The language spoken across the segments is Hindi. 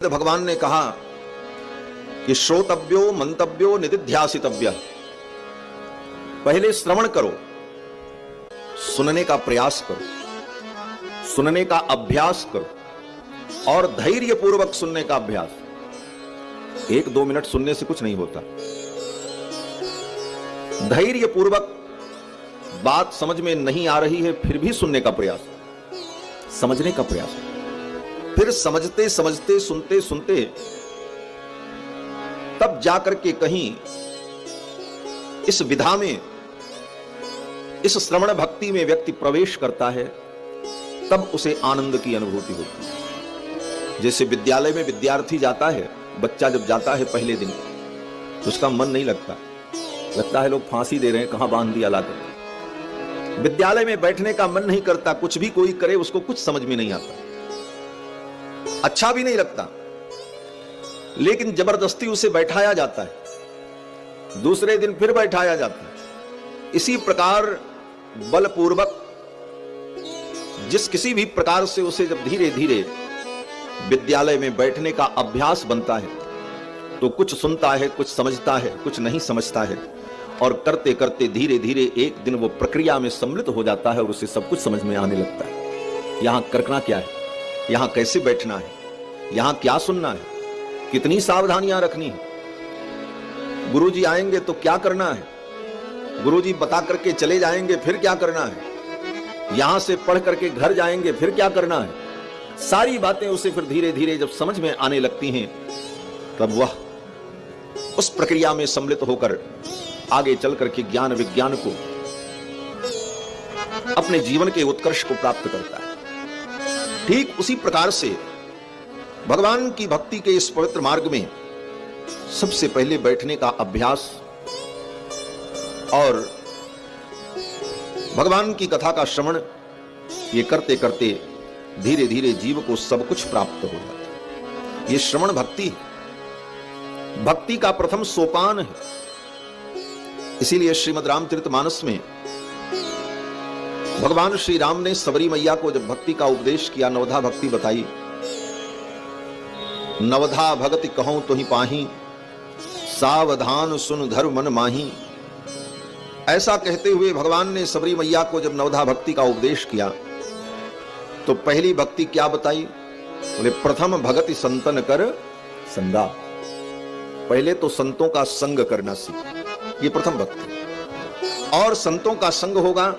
भगवान ने कहा कि श्रोतव्यो मंतव्यो निदिध्यासितव्य। पहले श्रवण करो, सुनने का प्रयास करो, सुनने का अभ्यास करो और धैर्य पूर्वक सुनने का अभ्यास। 1-2 मिनट सुनने से कुछ नहीं होता। धैर्य पूर्वक बात समझ में नहीं आ रही है फिर भी सुनने का प्रयास, समझने का प्रयास, फिर समझते समझते सुनते सुनते तब जाकर के कहीं इस विधा में, इस श्रवण भक्ति में व्यक्ति प्रवेश करता है, तब उसे आनंद की अनुभूति होती है। जैसे विद्यालय में विद्यार्थी जाता है, बच्चा जब जाता है पहले दिन तो उसका मन नहीं लगता, लगता है लोग फांसी दे रहे हैं, कहां बांध दिया लाकर। विद्यालय में बैठने का मन नहीं करता, कुछ भी कोई करे उसको कुछ समझ में नहीं आता, अच्छा भी नहीं लगता, लेकिन जबरदस्ती उसे बैठाया जाता है, दूसरे दिन फिर बैठाया जाता है। इसी प्रकार बलपूर्वक जिस किसी भी प्रकार से उसे जब धीरे धीरे विद्यालय में बैठने का अभ्यास बनता है तो कुछ सुनता है, कुछ समझता है, कुछ नहीं समझता है, और करते करते धीरे धीरे एक दिन वो प्रक्रिया में सम्मिलित हो जाता है और उसे सब कुछ समझ में आने लगता है। यहां करना क्या है, यहां कैसे बैठना है, यहां क्या सुनना है, कितनी सावधानियां रखनी है, गुरुजी आएंगे तो क्या करना है, गुरुजी बता करके चले जाएंगे फिर क्या करना है, यहां से पढ़ करके घर जाएंगे फिर क्या करना है। सारी बातें उसे फिर धीरे धीरे जब समझ में आने लगती हैं तब वह उस प्रक्रिया में सम्मिलित होकर आगे चल करके ज्ञान विज्ञान को, अपने जीवन के उत्कर्ष को प्राप्त करता है। ठीक उसी प्रकार से भगवान की भक्ति के इस पवित्र मार्ग में सबसे पहले बैठने का अभ्यास और भगवान की कथा का श्रवण, ये करते करते धीरे धीरे जीव को सब कुछ प्राप्त हो जाता है। ये श्रवण भक्ति है, भक्ति का प्रथम सोपान है। इसीलिए श्रीमद् रामचरितमानस में भगवान श्री राम ने सबरी मैया को जब भक्ति का उपदेश किया, नवधा भक्ति बताई, नवधा भगति कहूं तो ही पाही, सावधान सुन धर मन माही। ऐसा कहते हुए भगवान ने सबरी मैया को जब नवधा भक्ति का उपदेश किया तो पहली भक्ति क्या बताई? बोले प्रथम भगति संतन कर संगा। पहले तो संतों का संग करना सीख, ये प्रथम भक्ति। और संतों का संग होगा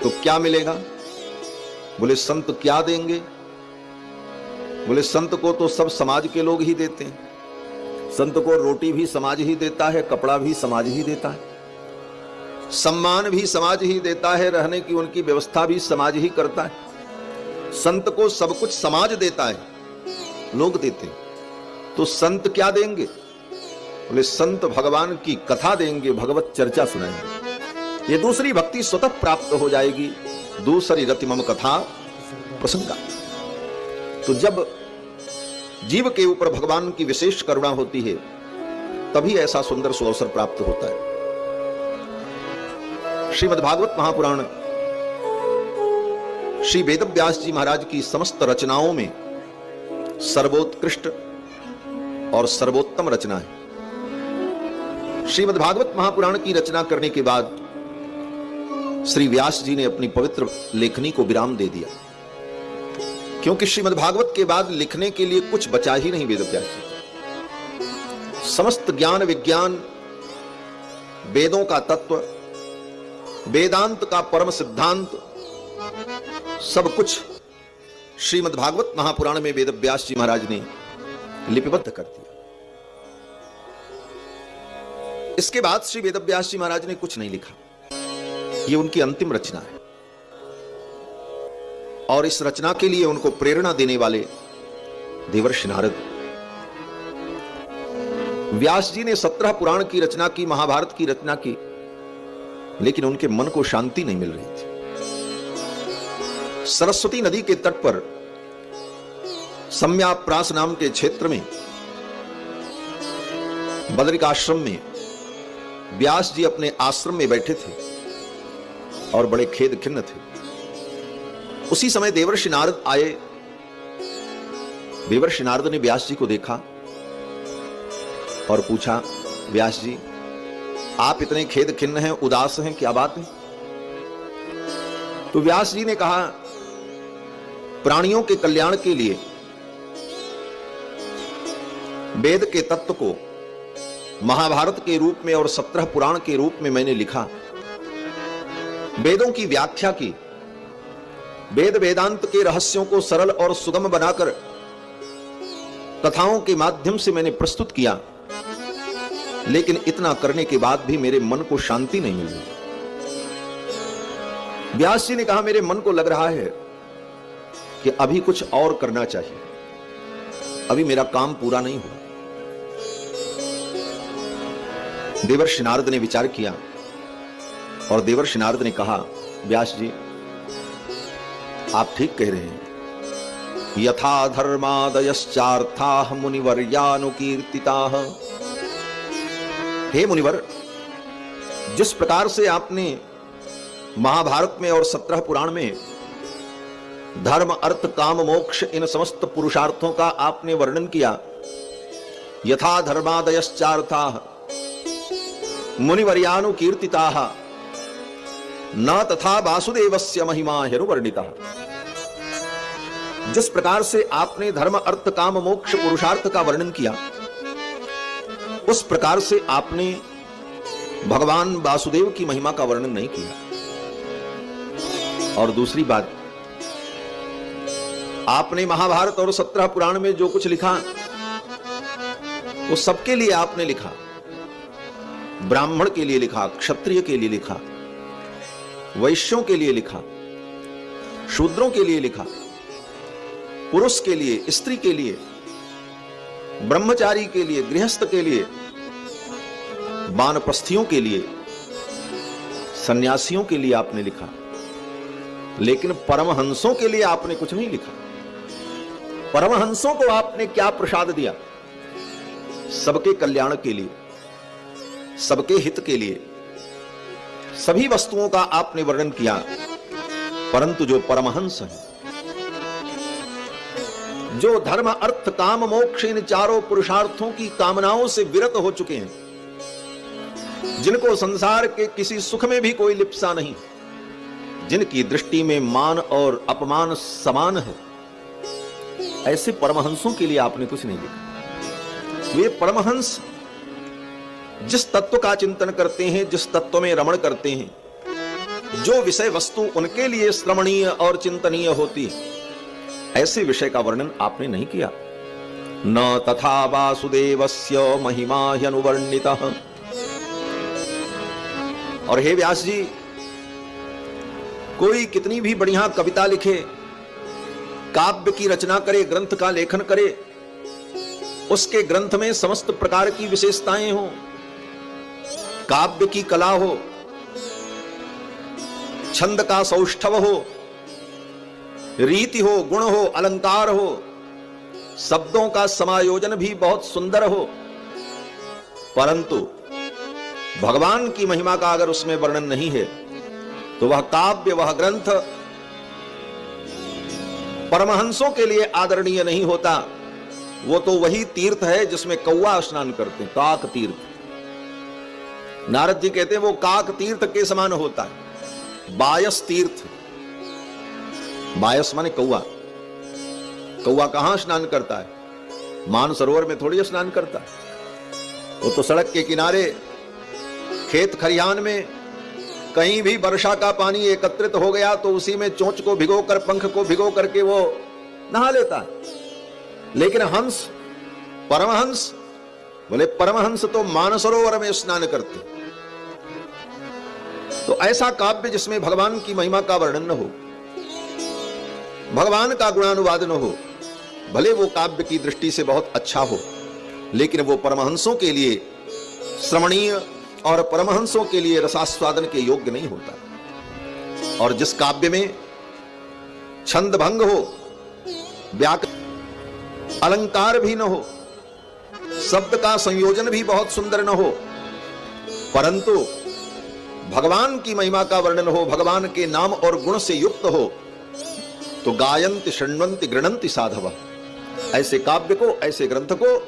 तो क्या मिलेगा? बोले संत क्या देंगे? बोले संत को तो सब समाज के लोग ही देते हैं। संत को रोटी भी समाज ही देता है, कपड़ा भी समाज ही देता है, सम्मान भी समाज ही देता है, रहने की उनकी व्यवस्था भी समाज ही करता है। संत को सब कुछ समाज देता है, लोग देते हैं। तो संत क्या देंगे? बोले संत भगवान की कथा देंगे, भगवत चर्चा सुनाएंगे। ये दूसरी भक्ति स्वतः प्राप्त हो जाएगी। दूसरी रति मम कथा प्रसंगा। तो जब जीव के ऊपर भगवान की विशेष करुणा होती है तभी ऐसा सुंदर सुअवसर प्राप्त होता है। श्रीमद्भागवत महापुराण श्री वेदव्यास जी महाराज की समस्त रचनाओं में सर्वोत्कृष्ट और सर्वोत्तम रचना है। श्रीमद्भागवत महापुराण की रचना करने के बाद श्री व्यास जी ने अपनी पवित्र लेखनी को विराम दे दिया, क्योंकि श्रीमद्भागवत के बाद लिखने के लिए कुछ बचा ही नहीं वेदव्यास जी। समस्त ज्ञान विज्ञान, वेदों का तत्व, वेदांत का परम सिद्धांत, सब कुछ श्रीमद्भागवत महापुराण में वेदव्यास जी महाराज ने लिपिबद्ध कर दिया। इसके बाद श्री वेदव्यास जी महाराज ने कुछ नहीं लिखा। ये उनकी अंतिम रचना है और इस रचना के लिए उनको प्रेरणा देने वाले देवर्षि नारद। व्यास जी ने 17 पुराण की रचना की, महाभारत की रचना की, लेकिन उनके मन को शांति नहीं मिल रही थी। सरस्वती नदी के तट पर सम्याप्रास नाम के क्षेत्र में बदरिकाश्रम में व्यास जी अपने आश्रम में बैठे थे और बड़े खेद खिन्न थे। उसी समय देवर्षि नारद आए देवर्षि नारद ने व्यास जी को देखा और पूछा, व्यास जी आप इतने खेद खिन्न हैं, उदास हैं, क्या बात है? तो व्यास जी ने कहा, प्राणियों के कल्याण के लिए वेद के तत्व को महाभारत के रूप में और 17 पुराण के रूप में मैंने लिखा, वेदों की व्याख्या की, वेद वेदांत के रहस्यों को सरल और सुगम बनाकर कथाओं के माध्यम से मैंने प्रस्तुत किया, लेकिन इतना करने के बाद भी मेरे मन को शांति नहीं मिली। व्यास जी ने कहा, मेरे मन को लग रहा है कि अभी कुछ और करना चाहिए, अभी मेरा काम पूरा नहीं हुआ। देवर्षि नारद ने विचार किया और देवर्षि नारद ने कहा, व्यास जी आप ठीक कह रहे हैं, यथा धर्मादयश्चार्थाः मुनिवर्यानुकीर्तिताः। हे मुनिवर, जिस प्रकार से आपने महाभारत में और 17 पुराण में धर्म अर्थ काम मोक्ष इन समस्त पुरुषार्थों का आपने वर्णन किया, यथा धर्मादयश्चार्थाः मुनिवर्यानुकीर्तिताः न तथा वासुदेवस्य महिमा ह्यनुवर्णितः। जिस प्रकार से आपने धर्म अर्थ काम मोक्ष पुरुषार्थ का वर्णन किया, उस प्रकार से आपने भगवान वासुदेव की महिमा का वर्णन नहीं किया। और दूसरी बात, आपने महाभारत और 17 पुराण में जो कुछ लिखा वो सबके लिए आपने लिखा, ब्राह्मण के लिए लिखा, क्षत्रिय के लिए लिखा, वैश्यों के लिए लिखा, शूद्रों के लिए लिखा, पुरुष के लिए, स्त्री के लिए, ब्रह्मचारी के लिए, गृहस्थ के लिए, वानप्रस्थियों के लिए, सन्यासियों के लिए आपने लिखा, लेकिन परमहंसों के लिए आपने कुछ नहीं लिखा। परमहंसों को आपने क्या प्रसाद दिया? सबके कल्याण के लिए, सबके हित के लिए सभी वस्तुओं का आपने वर्णन किया, परंतु जो परमहंस है, जो धर्म अर्थ काम मोक्ष इन चारों पुरुषार्थों की कामनाओं से विरत हो चुके हैं, जिनको संसार के किसी सुख में भी कोई लिप्सा नहीं, जिनकी दृष्टि में मान और अपमान समान है, ऐसे परमहंसों के लिए आपने कुछ नहीं लिखा। वे परमहंस जिस तत्व का चिंतन करते हैं, जिस तत्व में रमण करते हैं, जो विषय वस्तु उनके लिए श्रवणीय और चिंतनीय होती है, ऐसे विषय का वर्णन आपने नहीं किया। न तथा वासुदेवस्य महिमा ह्यनुवर्णितः। और हे व्यास जी, कोई कितनी भी बढ़िया कविता लिखे, काव्य की रचना करे, ग्रंथ का लेखन करे, उसके ग्रंथ में समस्त प्रकार की विशेषताएं हो, काव्य की कला हो, छंद का सौष्ठव हो, रीति हो, गुण हो, अलंकार हो, शब्दों का समायोजन भी बहुत सुंदर हो, परंतु भगवान की महिमा का अगर उसमें वर्णन नहीं है तो वह काव्य, वह ग्रंथ परमहंसों के लिए आदरणीय नहीं होता। वो तो वही तीर्थ है जिसमें कौवा स्नान करते हैं, काक तीर्थ। नारद जी कहते हैं वो काक तीर्थ के समान होता है। बायस तीर्थ, बायस माने कौवा। कौवा कहां स्नान करता है? मानसरोवर में थोड़ी स्नान करता है। वो तो सड़क के किनारे, खेत खलिहान में कहीं भी वर्षा का पानी एकत्रित हो गया तो उसी में चोंच को भिगोकर, पंख को भिगो करके वो नहा लेता है। लेकिन हंस, परमहंस, बोले परमहंस तो मानसरोवर में स्नान करते। तो ऐसा काव्य जिसमें भगवान की महिमा का वर्णन न हो, भगवान का गुणानुवाद न हो, भले वो काव्य की दृष्टि से बहुत अच्छा हो, लेकिन वो परमहंसों के लिए श्रवणीय और परमहंसों के लिए रसास्वादन के योग्य नहीं होता। और जिस काव्य में छंद भंग हो, व्याकरण, अलंकार भी न हो, शब्द का संयोजन भी बहुत सुंदर न हो, परंतु भगवान की महिमा का वर्णन हो, भगवान के नाम और गुण से युक्त हो, तो गायन्ति शृण्वन्ति गृणन्ति साधवः, ऐसे काव्य को, ऐसे ग्रंथ को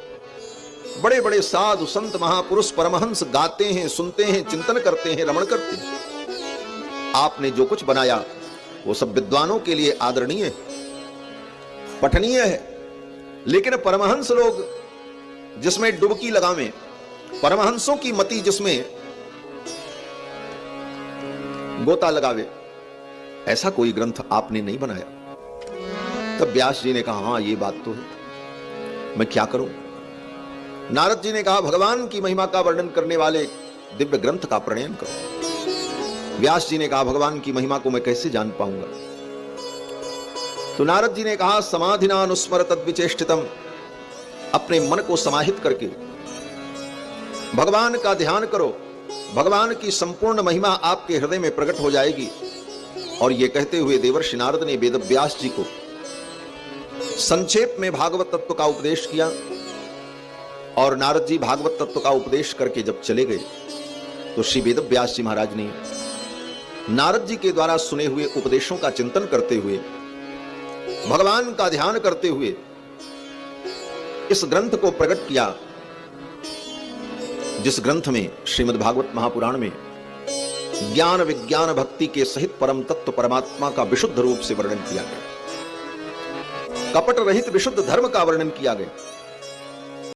बड़े बड़े साधु संत महापुरुष परमहंस गाते हैं, सुनते हैं, चिंतन करते हैं, रमण करते हैं। आपने जो कुछ बनाया वो सब विद्वानों के लिए आदरणीय है, पठनीय है, लेकिन परमहंस लोग जिसमें डुबकी लगावें, परमहंसों की मति जिसमें गोता लगावे, ऐसा कोई ग्रंथ आपने नहीं बनाया। तब व्यास जी ने कहा, हां ये बात तो है, मैं क्या करूं। नारद जी ने कहा, भगवान की महिमा का वर्णन करने वाले दिव्य ग्रंथ का प्रणयन करो। व्यास जी ने कहा, भगवान की महिमा को मैं कैसे जान पाऊंगा। तो नारद जी ने कहा, समाधिना अनुस्मर तद्विचेष्टितम, अपने मन को समाहित करके भगवान का ध्यान करो, भगवान की संपूर्ण महिमा आपके हृदय में प्रकट हो जाएगी। और यह कहते हुए देवर्षि नारद ने वेद व्यास जी को संक्षेप में भागवत तत्व का उपदेश किया। और नारद जी भागवत तत्व का उपदेश करके जब चले गए तो श्री वेद व्यास जी महाराज ने नारद जी के द्वारा सुने हुए उपदेशों का चिंतन करते हुए, भगवान का ध्यान करते हुए इस ग्रंथ को प्रकट किया, जिस ग्रंथ में श्रीमद् भागवत महापुराण में ज्ञान विज्ञान भक्ति के सहित परम तत्व परमात्मा का विशुद्ध रूप से वर्णन किया गया, कपट रहित विशुद्ध धर्म का वर्णन किया गया।